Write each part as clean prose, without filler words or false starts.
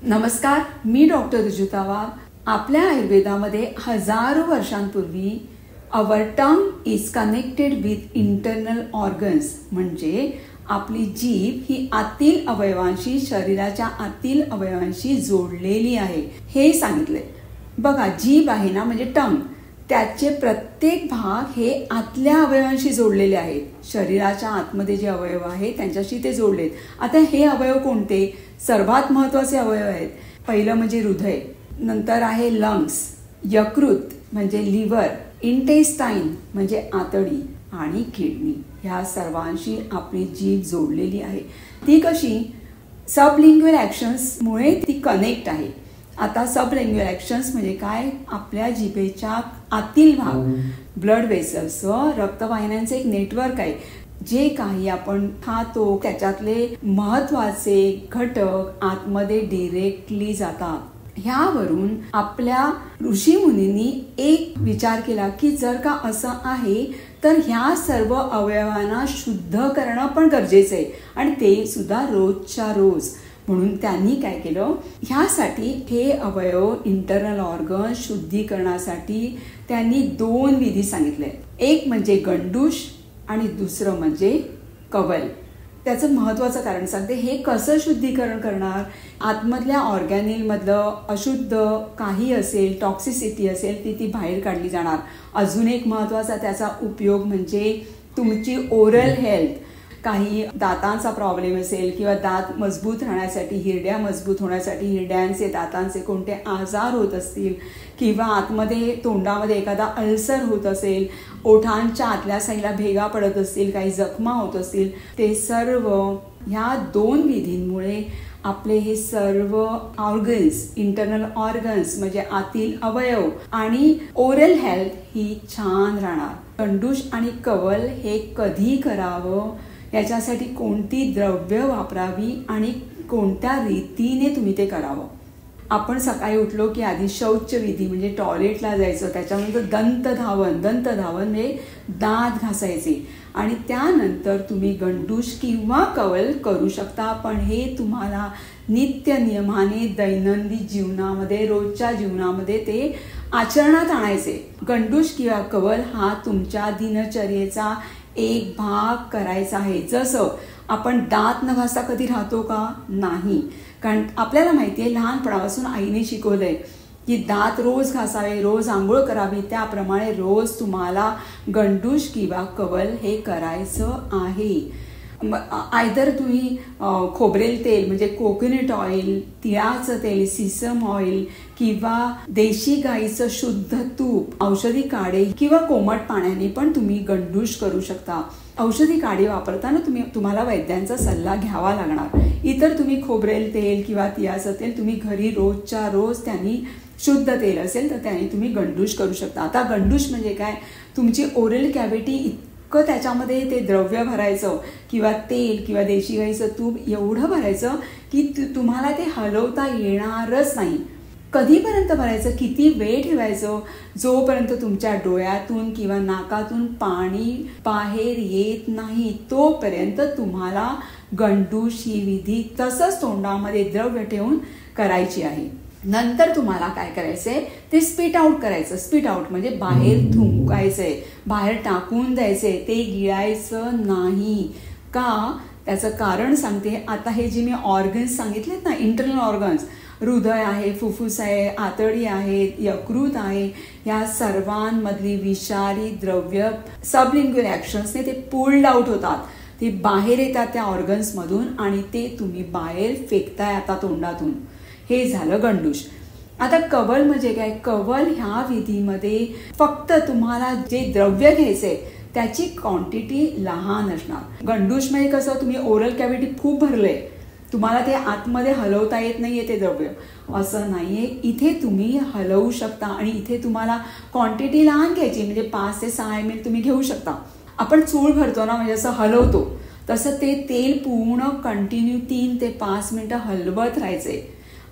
नमस्कार, मी डॉक्टर रुजुता वाघ. आपल्या आयुर्वेदामध्ये हजारो वर्षांपूर्वी our tongue is connected with internal organs, म्हणजे आपली जीभ ही आतील अवयवांशी, शरीराच्या आतील अवयवांशी जोडलेली आहे हे सांगितले. बघा, जीभ आहे ना, म्हणजे टंग, त्याचे प्रत्येक भाग हे आतल्या अवयवांशी जोडलेले आहेत. शरीराच्या आतमध्ये जे अवयव आहेत त्यांच्याशी ते जोडलेत. आता हे अवयव कोणते? सर्वात महत्वाचे अवयव आहेत. पहिलं म्हणजे हृदय, नंतर आहे लंग्स, यकृत म्हणजे लिव्हर, इंटेस्टाईन म्हणजे आतडी आणि किडनी. ह्या सर्वांशी आपली जीभ जोडलेली आहे. ती कशी? सबलिंग्युअल ॲक्शन्समुळे ती कनेक्ट आहे. आता सबलिंग्युअल ॲक्शन्स म्हणजे काय? आपल्या जिभेच्या आतील भाग, ब्लड वेसल्स व रक्तवाहिन्यांचे एक नेटवर्क आहे. जे काही आपण खातो त्याच्यातले महत्वाचे घटक आतमध्ये डिरेक्टली जातात. ह्यावरून आपल्या ऋषीमुनींनी एक विचार केला की जर का असं आहे तर ह्या सर्व अवयवांना शुद्ध करणं पण गरजेचं आहे, आणि ते सुद्धा रोजच्या रोज. म्हणून त्यांनी काय केलं, ह्यासाठी हे अवयव, इंटरनल ऑर्गन शुद्धीकरणासाठी त्यांनी 2 विधी सांगितले. एक म्हणजे गंडूश आणि दुसरं म्हणजे कवल. त्याचं महत्वाचं कारण सांगते. हे कसं शुद्धीकरण करणार? आतमधल्या ऑर्गॅनिलमधलं अशुद्ध काही असेल, टॉक्सिसिटी असेल, ती बाहेर काढली जाणार. अजून एक महत्वाचा त्याचा उपयोग म्हणजे तुमची ओरल हेल्थ. काही दातांचा प्रॉब्लेम असेल किंवा दात मजबूत राहण्यासाठी, हिरड्या मजबूत होण्यासाठी, हिरड्यांचे, दातांचे कोणते आजार होत असतील किंवा आतमध्ये तोंडामध्ये एखादा अल्सर होत असेल, ओठांच्या आतल्या साईडला भेगा पडत असतील, काही जखमा होत असतील, ते सर्व ह्या 2 विधींमुळे आपले हे सर्व ऑर्गन्स, इंटरनल ऑर्गन्स म्हणजे आतील अवयव आणि ओरल हेल्थ ही छान राहणार. गंडूश आणि कवल हे कधी करावं, याच्यासाठी कोणती द्रव्य वापरावी आणि कोणत्या रीतीने तुम्ही ते करावं. आपण सकाळी उठलो की आधी शौचविधी म्हणजे टॉयलेटला जायचं, त्याच्यानंतर दंतधावन म्हणजे दात घासायचे, आणि त्यानंतर तुम्ही गंडूश किंवा कवल करू शकता. पण हे तुम्हाला नित्य नियमाने दैनंदिन जीवनामध्ये, रोजच्या जीवनामध्ये ते आचरणात आणायचे. गंडूश किंवा कवल हा तुमच्या दिनचर्येचा एक भाग करायचा आहे. जसं आपण दात न घासता कधी राहतो का? नाही. कारण आपल्याला माहिती आहे, लहानपणापासून आईने शिकवलंय की दात रोज घासावे, रोज आंघोळ करावी. त्याप्रमाणे रोज तुम्हाला गंडूश किंवा कवल हे करायचं आहे. आयदर तुम्ही खोबरेल तेल म्हणजे कोकोनट ऑइल, तिळाचं तेल, सिसम ऑइल किंवा देशी गाईचं शुद्ध तूप, औषधी काढे किंवा कोमट पाण्याने पण तुम्ही गंडूश करू शकता. औषधी काढे वापरताना तुम्हाला वैद्यांचा सल्ला घ्यावा लागणार. इतर तुम्ही खोबरेल तेल किंवा तिळाचं तेल तुम्ही घरी रोजच्या रोज त्यांनी शुद्ध तेल असेल तर त्याने तुम्ही गंडूश करू शकता. आता गंडूश म्हणजे काय? तुमची ओरल कॅव्हिटी त्याच्यामध्ये ते द्रव्य भरायचं किंवा तेल किंवा देशी गाईचं तूप एवढं भरायचं की तुम्हाला ते हलवता येणारच नाही. कधीपर्यंत भरायचं, किती वेळ ठेवायचं? जोपर्यंत तुमच्या डोळ्यातून किंवा नाकातून पाणी बाहेर येत नाही तोपर्यंत तुम्हाला गंडूश ही विधी तसंच तोंडामध्ये द्रव्य ठेवून करायची आहे. नंतर तुम्हाला काय करायचंय, ते स्पिट आउट करायचं. स्पिट आउट म्हणजे बाहेर थुंकायचंय, बाहेर टाकून द्यायचंय, ते गिळायचं नाही. का? त्याचं कारण सांगते. आता हे जे मी ऑर्गन्स सांगितलेत ना, इंटरनल ऑर्गन्स, हृदय आहे, फुफ्फुस आहे, आतडी आहे, यकृत आहे, या सर्वांमधली विषारी द्रव्य सबलिंग्युअल ॲक्शन्सने ते पुल्ड आउट होतात. ते बाहेर येतात त्या ऑर्गन्समधून आणि ते तुम्ही बाहेर फेकताय आता तोंडातून. हे झालं गंडूश. आता कवल म्हणजे काय? कवल ह्या विधीमध्ये फक्त तुम्हाला जे द्रव्य घ्यायचंय त्याची क्वांटिटी लहान असणार. गंडूश म्हणजे कसं, तुम्ही ओरल कॅव्हिटी खूप भरलंय, तुम्हाला ते आतमध्ये हलवता येत नाहीये ते द्रव्य, असं नाहीये. इथे तुम्ही हलवू शकता आणि इथे तुम्हाला क्वांटिटी लहान घ्यायची, म्हणजे 5 ते 6 ml तुम्ही घेऊ शकता. आपण चूळ भरतो ना, म्हणजे असं हलवतो तसं ते तेल पूर्ण कंटिन्यू 3 ते 5 मिनिटं हलवत राहायचे,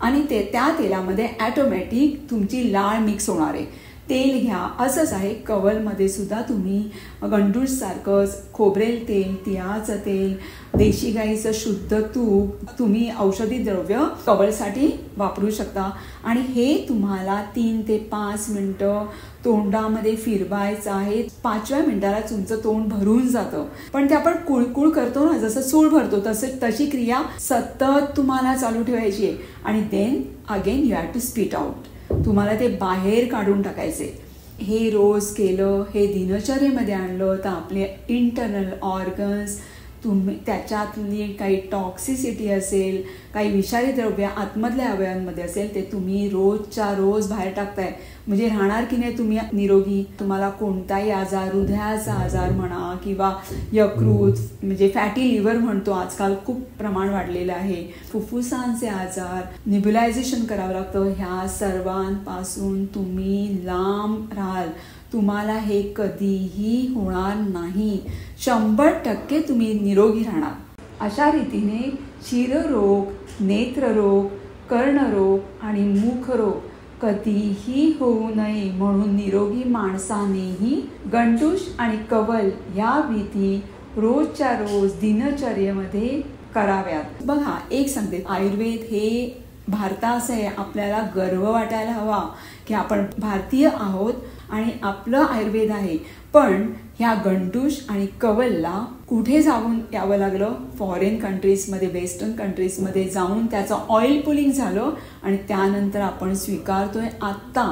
आणि त्या तेलामध्ये ॲटोमॅटिक तुमची लाळ मिक्स होणार आहे. तेल घ्या. असंच आहे कवलमध्ये सुद्धा तुम्ही गंडूश सारखंच खोबरेल तेल, तिळाचं तेल, देशी गाईचं शुद्ध तूप, तुम्ही औषधी द्रव्य कवलसाठी वापरू शकता. आणि हे तुम्हाला 3 ते 5 मिनिटं तोंडामध्ये फिरवायचं आहे. 5व्या मिनिटाला तुमचं तोंड भरून जातं. पण ते आपण कुळकुळ करतो ना, जसं सूळ भरतो तशी क्रिया सतत तुम्हाला चालू ठेवायची आहे. आणि then again you have to spit out. तुम्हाला ते बाहेर काढून टाकायचे. हे रोज केलं, हे दिनचर्येमध्ये आणलं तर आपले इंटरनल ऑर्गन्स, तुम्ही त्याच्यातली काही टॉक्सिसिटी असेल, काही विषारी द्रव्य आतमधल्या अवयवांमध्ये असेल ते तुम्ही रोजच्या रोज बाहेर टाकताय. म्हणजे राहणार की नाही तुम्ही निरोगी. तुम्हाला कोणताही आजार, हृदयाचा आजार म्हणा किंवा यकृत म्हणजे फॅटी लिव्हर म्हणतो आजकाल खूप प्रमाण वाढलेलं आहे, फुफ्फुसांचे आजार, निब्युलायझेशन करावं लागतं, ह्या सर्वांपासून तुम्ही लांब राहाल. तुम्हाला हे कधीही होणार नाही. 100% तुम्ही निरोगी राहणार. अशा रीतीने शिररोग, नेत्ररोग, कर्णरोग आणि मुखरोग कधीही होऊ नये म्हणून निरोगी माणसानेही गंडूश आणि कवल या विधी रोजच्या रोज दिनचर्येमध्ये कराव्यात. बघा, एक सांगते, आयुर्वेद हे भारताचं आहे. आपल्याला गर्व वाटायला हवा की आपण भारतीय आहोत आणि आपलं आयुर्वेद आहे. पण ह्या गंडूश आणि कवलला कुठे जाऊन यावं लागलं? फॉरेन कंट्रीजमध्ये, वेस्टर्न कंट्रीजमध्ये जाऊन त्याचं ऑइल पुलिंग झालं आणि त्यानंतर आपण स्वीकारतोय आत्ता.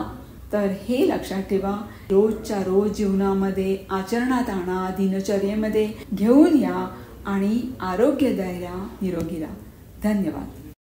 तर हे लक्षात ठेवा. रोजच्या रोज जीवनामध्ये आचरणात आणा, दिनचर्येमध्ये घेऊन या आणि आरोग्यदायी राहा, निरोगी राहा. धन्यवाद.